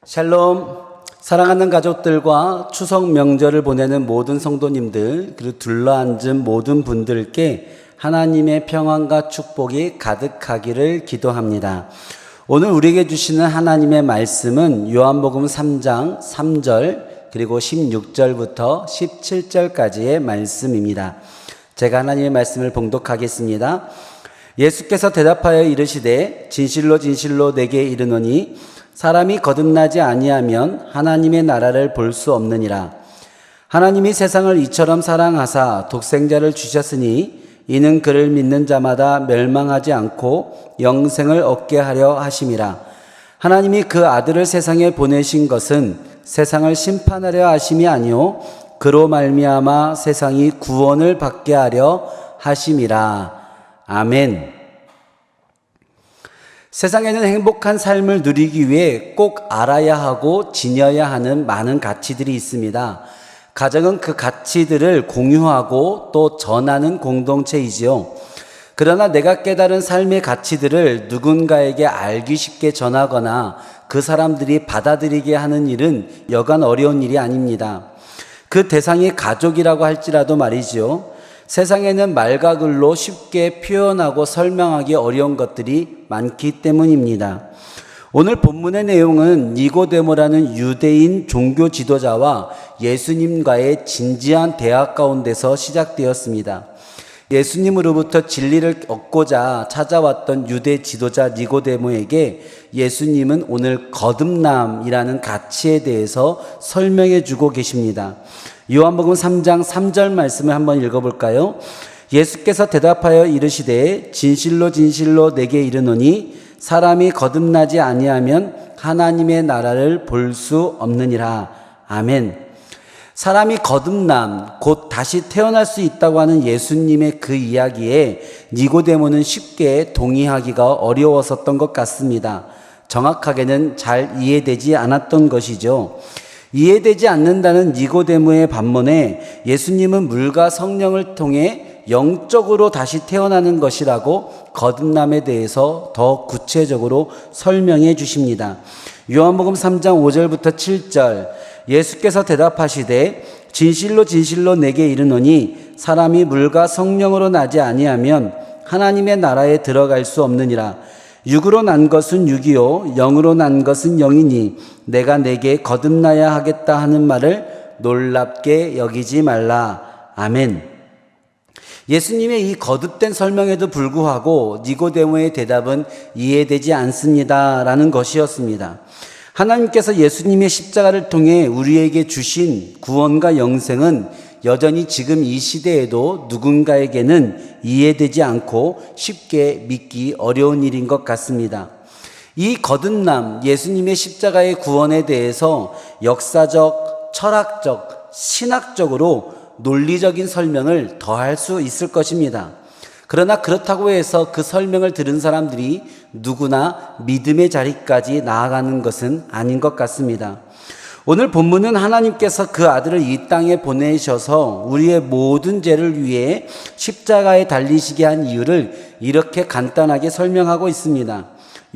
샬롬. 사랑하는 가족들과 추석 명절을 보내는 모든 성도님들, 그리고 둘러앉은 모든 분들께 하나님의 평안과 축복이 가득하기를 기도합니다. 오늘 우리에게 주시는 하나님의 말씀은 요한복음 3장 3절 그리고 16절부터 17절까지의 말씀입니다. 제가 하나님의 말씀을 봉독하겠습니다. 예수께서 대답하여 이르시되 진실로 진실로 내게 이르노니 사람이 거듭나지 아니하면 하나님의 나라를 볼 수 없느니라. 하나님이 세상을 이처럼 사랑하사 독생자를 주셨으니 이는 그를 믿는 자마다 멸망하지 않고 영생을 얻게 하려 하심이라. 하나님이 그 아들을 세상에 보내신 것은 세상을 심판하려 하심이 아니요 그로 말미암아 세상이 구원을 받게 하려 하심이라. 아멘. 세상에는 행복한 삶을 누리기 위해 꼭 알아야 하고 지녀야 하는 많은 가치들이 있습니다. 가정은 그 가치들을 공유하고 또 전하는 공동체이지요. 그러나 내가 깨달은 삶의 가치들을 누군가에게 알기 쉽게 전하거나 그 사람들이 받아들이게 하는 일은 여간 어려운 일이 아닙니다. 그 대상이 가족이라고 할지라도 말이지요. 세상에는 말과 글로 쉽게 표현하고 설명하기 어려운 것들이 많기 때문입니다. 오늘 본문의 내용은 니고데모라는 유대인 종교 지도자와 예수님과의 진지한 대화 가운데서 시작되었습니다. 예수님으로부터 진리를 얻고자 찾아왔던 유대 지도자 니고데모에게 예수님은 오늘 거듭남이라는 가치에 대해서 설명해 주고 계십니다. 요한복음 3장 3절 말씀을 한번 읽어볼까요? 예수께서 대답하여 이르시되 진실로 진실로 내게 이르노니 사람이 거듭나지 아니하면 하나님의 나라를 볼 수 없느니라. 아멘. 사람이 거듭남, 곧 다시 태어날 수 있다고 하는 예수님의 그 이야기에 니고데모는 쉽게 동의하기가 어려웠었던 것 같습니다. 정확하게는 잘 이해되지 않았던 것이죠. 이해되지 않는다는 니고데모의 반면에 예수님은 물과 성령을 통해 영적으로 다시 태어나는 것이라고 거듭남에 대해서 더 구체적으로 설명해 주십니다. 요한복음 3장 5절부터 7절 예수께서 대답하시되 진실로 진실로 내게 이르노니 사람이 물과 성령으로 나지 아니하면 하나님의 나라에 들어갈 수 없느니라. 육으로 난 것은 육이요 영으로 난 것은 영이니 내가 내게 거듭나야 하겠다 하는 말을 놀랍게 여기지 말라. 아멘. 예수님의 이 거듭된 설명에도 불구하고 니고데모의 대답은 이해되지 않습니다라는 것이었습니다. 하나님께서 예수님의 십자가를 통해 우리에게 주신 구원과 영생은 여전히 지금 이 시대에도 누군가에게는 이해되지 않고 쉽게 믿기 어려운 일인 것 같습니다. 이 거듭남, 예수님의 십자가의 구원에 대해서 역사적, 철학적, 신학적으로 논리적인 설명을 더할 수 있을 것입니다. 그러나 그렇다고 해서 그 설명을 들은 사람들이 누구나 믿음의 자리까지 나아가는 것은 아닌 것 같습니다. 오늘 본문은 하나님께서 그 아들을 이 땅에 보내셔서 우리의 모든 죄를 위해 십자가에 달리시게 한 이유를 이렇게 간단하게 설명하고 있습니다.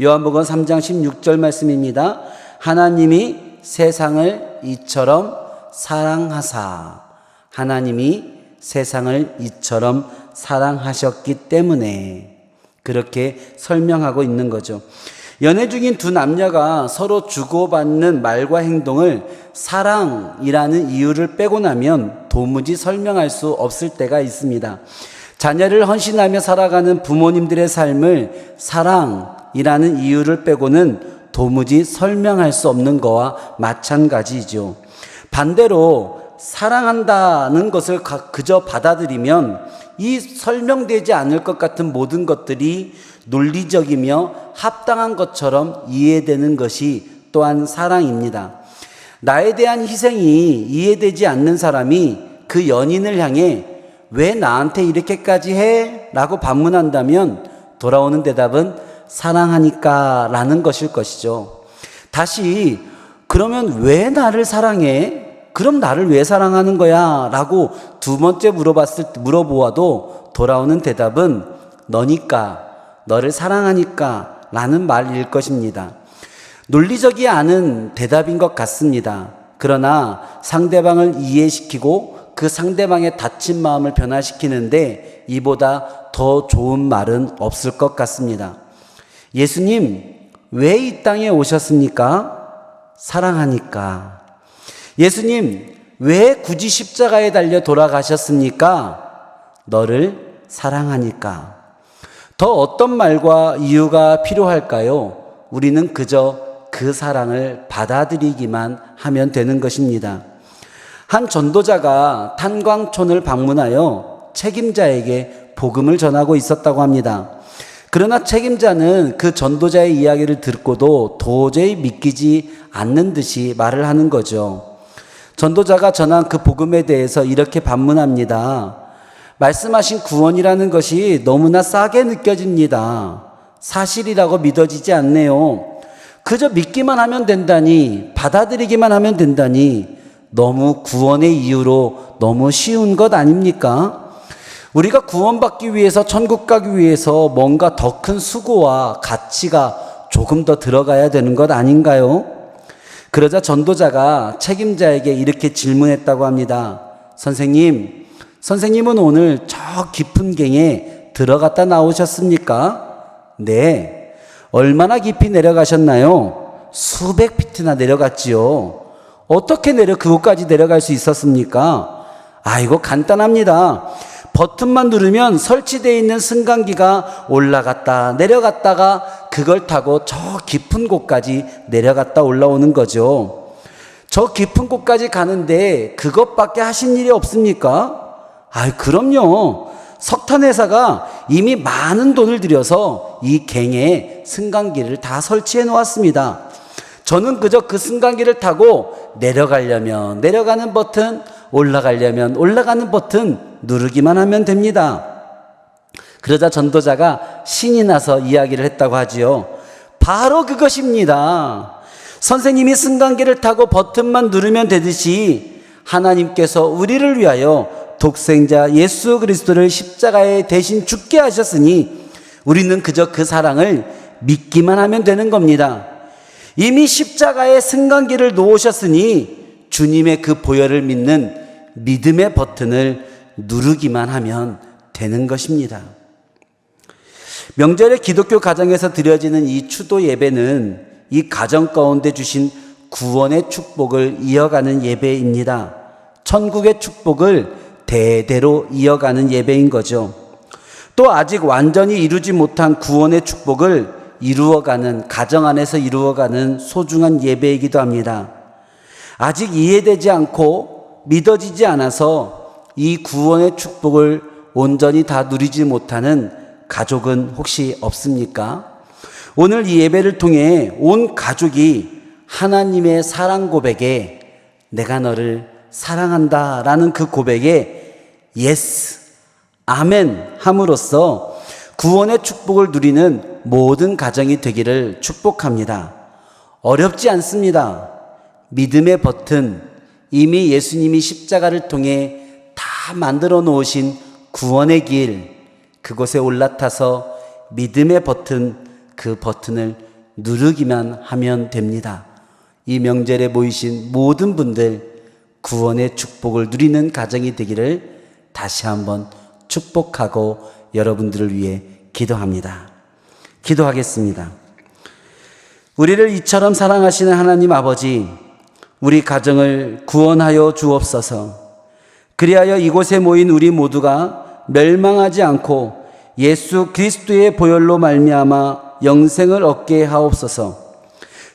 요한복음 3장 16절 말씀입니다. 하나님이 세상을 이처럼 사랑하사. 하나님이 세상을 이처럼 사랑하셨기 때문에 그렇게 설명하고 있는 거죠. 연애 중인 두 남녀가 서로 주고받는 말과 행동을 사랑이라는 이유를 빼고 나면 도무지 설명할 수 없을 때가 있습니다. 자녀를 헌신하며 살아가는 부모님들의 삶을 사랑이라는 이유를 빼고는 도무지 설명할 수 없는 거와 마찬가지죠. 반대로 사랑한다는 것을 그저 받아들이면 이 설명되지 않을 것 같은 모든 것들이 논리적이며 합당한 것처럼 이해되는 것이 또한 사랑입니다. 나에 대한 희생이 이해되지 않는 사람이 그 연인을 향해 왜 나한테 이렇게까지 해? 라고 반문한다면 돌아오는 대답은 사랑하니까 라는 것일 것이죠. 다시 그러면 왜 나를 사랑해? 그럼 나를 왜 사랑하는 거야? 라고 두 번째 물어보아도 돌아오는 대답은 너니까, 너를 사랑하니까 라는 말일 것입니다. 논리적이 않은 대답인 것 같습니다. 그러나 상대방을 이해시키고 그 상대방의 다친 마음을 변화시키는데 이보다 더 좋은 말은 없을 것 같습니다. 예수님, 왜 이 땅에 오셨습니까? 사랑하니까. 예수님, 왜 굳이 십자가에 달려 돌아가셨습니까? 너를 사랑하니까. 더 어떤 말과 이유가 필요할까요? 우리는 그저 그 사랑을 받아들이기만 하면 되는 것입니다. 한 전도자가 탄광촌을 방문하여 책임자에게 복음을 전하고 있었다고 합니다. 그러나 책임자는 그 전도자의 이야기를 듣고도 도저히 믿기지 않는 듯이 말을 하는 거죠. 전도자가 전한 그 복음에 대해서 이렇게 반문합니다. 말씀하신 구원이라는 것이 너무나 싸게 느껴집니다. 사실이라고 믿어지지 않네요. 그저 믿기만 하면 된다니, 받아들이기만 하면 된다니, 너무 구원의 이유로 너무 쉬운 것 아닙니까? 우리가 구원받기 위해서, 천국 가기 위해서 뭔가 더 큰 수고와 가치가 조금 더 들어가야 되는 것 아닌가요? 그러자 전도자가 책임자에게 이렇게 질문했다고 합니다. 선생님은 오늘 저 깊은 갱에 들어갔다 나오셨습니까? 네. 얼마나 깊이 내려가셨나요? 수백 피트나 내려갔지요. 어떻게 그곳까지 내려갈 수 있었습니까? 이거 간단합니다. 버튼만 누르면 설치되어 있는 승강기가 올라갔다 내려갔다가 그걸 타고 저 깊은 곳까지 내려갔다 올라오는 거죠. 저 깊은 곳까지 가는데 그것밖에 하신 일이 없습니까? 그럼요. 석탄 회사가 이미 많은 돈을 들여서 이 갱에 승강기를 다 설치해 놓았습니다. 저는 그저 그 승강기를 타고 내려가려면 내려가는 버튼, 올라가려면 올라가는 버튼 누르기만 하면 됩니다. 그러자 전도자가 신이 나서 이야기를 했다고 하지요. 바로 그것입니다. 선생님이 승강기를 타고 버튼만 누르면 되듯이 하나님께서 우리를 위하여 독생자 예수 그리스도를 십자가에 대신 죽게 하셨으니 우리는 그저 그 사랑을 믿기만 하면 되는 겁니다. 이미 십자가에 승강기를 놓으셨으니 주님의 그 보혈을 믿는 믿음의 버튼을 누르기만 하면 되는 것입니다. 명절에 기독교 가정에서 드려지는 이 추도 예배는 이 가정 가운데 주신 구원의 축복을 이어가는 예배입니다. 천국의 축복을 대대로 이어가는 예배인 거죠. 또 아직 완전히 이루지 못한 구원의 축복을 이루어가는, 가정 안에서 이루어가는 소중한 예배이기도 합니다. 아직 이해되지 않고 믿어지지 않아서 이 구원의 축복을 온전히 다 누리지 못하는 가족은 혹시 없습니까? 오늘 이 예배를 통해 온 가족이 하나님의 사랑 고백에, 내가 너를 사랑한다 라는 그 고백에 예스, 아멘 함으로써 구원의 축복을 누리는 모든 가정이 되기를 축복합니다. 어렵지 않습니다. 믿음의 버튼, 이미 예수님이 십자가를 통해 다 만들어 놓으신 구원의 길, 그곳에 올라타서 믿음의 버튼, 그 버튼을 누르기만 하면 됩니다. 이 명절에 모이신 모든 분들 구원의 축복을 누리는 가정이 되기를 다시 한번 축복하고 여러분들을 위해 기도합니다. 기도하겠습니다. 우리를 이처럼 사랑하시는 하나님 아버지, 우리 가정을 구원하여 주옵소서. 그리하여 이곳에 모인 우리 모두가 멸망하지 않고 예수 그리스도의 보혈로 말미암아 영생을 얻게 하옵소서.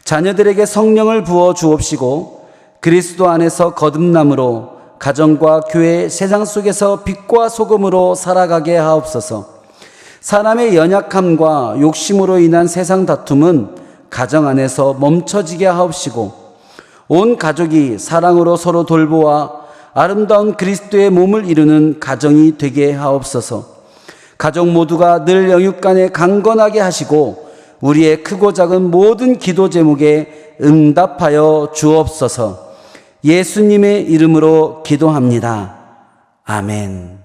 자녀들에게 성령을 부어 주옵시고 그리스도 안에서 거듭남으로 가정과 교회, 세상 속에서 빛과 소금으로 살아가게 하옵소서. 사람의 연약함과 욕심으로 인한 세상 다툼은 가정 안에서 멈춰지게 하옵시고 온 가족이 사랑으로 서로 돌보아 아름다운 그리스도의 몸을 이루는 가정이 되게 하옵소서. 가족 모두가 늘 영육간에 강건하게 하시고 우리의 크고 작은 모든 기도 제목에 응답하여 주옵소서. 예수님의 이름으로 기도합니다. 아멘.